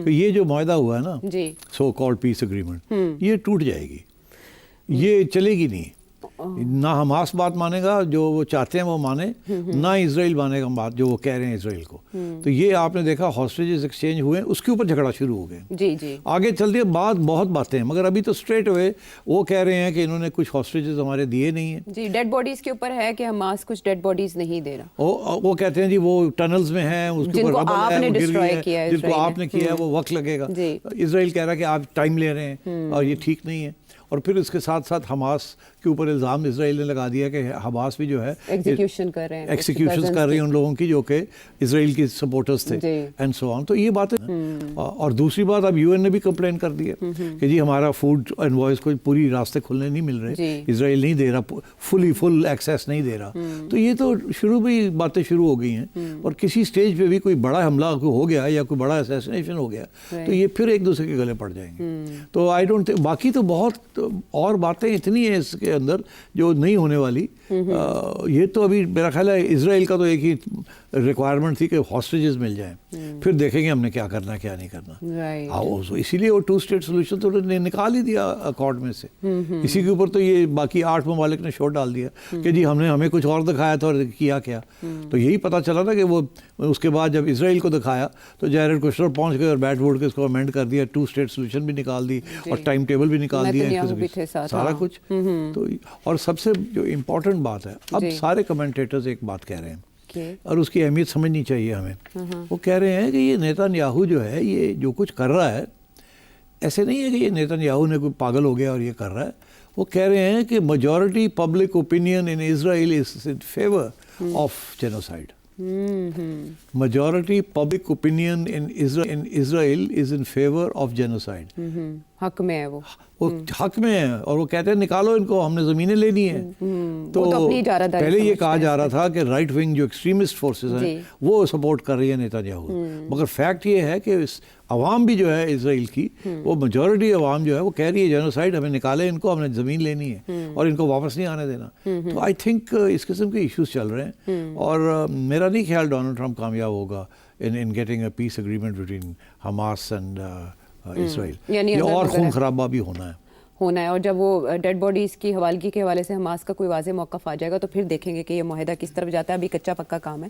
تو یہ جو معاہدہ ہوا ہے نا جی سو کالڈ پیس اگریمنٹ یہ ٹوٹ جائے گی, یہ چلے گی نہیں. نہ حماس بات مانے گا جو وہ چاہتے ہیں وہ مانے, نہ اسرائیل مانے گا بات جو وہ کہہ رہے ہیں اسرائیل کو. تو یہ آپ نے دیکھا ہاسٹیجز ایکسچینج ہوئے, اس کے اوپر جھگڑا شروع ہو گئے. جی جی آگے چلتی ہے بات, بہت باتیں ہیں, مگر ابھی تو اسٹریٹ ہوئے وہ کہہ رہے ہیں کہ انہوں نے کچھ ہاسٹیجز ہمارے دیے نہیں ہیں. جی ڈیڈ باڈیز کے اوپر ہے کہ حماس کچھ ڈیڈ باڈیز نہیں دے رہا. وہ کہتے ہیں جی وہ ٹنلز میں ہیں, اس کے اوپر ربل ہے, وہ گر گئی ہے, جن کو آپ نے کیا ہے وہ وقت لگے گا. اسرائیل کہہ رہا ہے کہ آپ ٹائم لے رہے ہیں اور یہ ٹھیک نہیں ہے. اور پھر اس کے ساتھ ساتھ حماس کے اوپر الزام اسرائیل نے لگا دیا کہ حماس بھی جو ہے ایگزیکیوشن کر رہے ہیں, ایکسیکیوشنز کر رہی ہیں ان لوگوں کی جو کہ اسرائیل کی سپورٹرز تھے اینڈ سو آن. تو یہ باتیں. اور دوسری بات اب یو این نے بھی کمپلین کر دی ہے کہ جی ہمارا فوڈ انوائس کو پوری راستے کھلنے نہیں مل رہے, اسرائیل نہیں دے رہا, فل ایکسیس نہیں دے رہا. تو یہ تو باتیں شروع ہو گئی ہیں. اور کسی سٹیج پہ بھی کوئی بڑا حملہ ہو گیا یا کوئی بڑا اسیسینیشن ہو گیا تو یہ پھر ایک دوسرے کے گلے پڑ جائیں گے. تو آئی ڈونٹ, باقی تو بہت اور باتیں اتنی ہیں اس کے اندر جو نہیں ہونے والی. یہ تو ابھی میرا خیال ہے اسرائیل کا تو ایک ہی ریکوائرمنٹ تھی کہ ہاسٹیجز مل جائیں, پھر دیکھیں گے ہم نے کیا کرنا ہے کیا نہیں کرنا. اسی لیے وہ 2 اسٹیٹ سولوشن تو نکال ہی دیا اکارڈ میں سے. اسی کے اوپر تو یہ باقی 8 ممالک نے شوٹ ڈال دیا کہ جی ہمیں کچھ اور دکھایا تھا اور کیا کیا. تو یہی پتہ چلا نا کہ وہ اس کے بعد جب اسرائیل کو دکھایا تو جیرڈ کوشنر پہنچ گئے اور بیٹھ بوٹ کے اس کو امینڈ کر دیا, 2 اسٹیٹ سولوشن بھی نکال دی اور ٹائم ٹیبل بھی نکال دیا, سارا کچھ. تو اور سب سے جو امپورٹنٹ بات ہے, اب سارے کمنٹیٹرز ایک بات کہہ رہے ہیں اور اس کی اہمیت سمجھنی چاہیے ہمیں. وہ کہہ رہے ہیں کہ یہ نیتن یاہو جو ہے یہ جو کچھ کر رہا ہے, ایسے نہیں ہے کہ یہ نیتن یاہو نے کوئی پاگل ہو گیا اور یہ کر رہا ہے. وہ کہہ رہے ہیں کہ majority public opinion in Israel is in favour of genocide. Majority public opinion in Israel is in favor of genocide. حق میں ہے وہ حق میں ہے, اور وہ کہتے ہیں نکالو ان کو, ہم نے زمینیں لینی ہیں. تو پہلے یہ کہا جا رہا تھا کہ رائٹ ونگ جو ایکسٹریمسٹ فورسز ہیں وہ سپورٹ کر رہی ہے نیتن یاہو, مگر فیکٹ یہ ہے کہ عوام بھی جو ہے اسرائیل کی, وہ میجورٹی عوام جو ہے وہ کہہ رہی ہے جینوسائڈ, ہمیں نکالے ان کو, ہم نے زمین لینی ہے اور ان کو واپس نہیں آنے دینا. تو آئی تھنک اس قسم کے ایشوز چل رہے ہیں, اور میرا نہیں خیال ڈونلڈ ٹرمپ کامیاب ہوگا in getting a peace agreement between Hamas and اسرائیل. یہ اور خون خرابہ بھی ہونا ہے. اور جب وہ ڈیڈ باڈیز کی حوالگی کے حوالے سے حماس کا کوئی واضح موقف آ جائے گا تو پھر دیکھیں گے کہ یہ معاہدہ کس طرف جاتا ہے. ابھی کچا پکا کام ہے.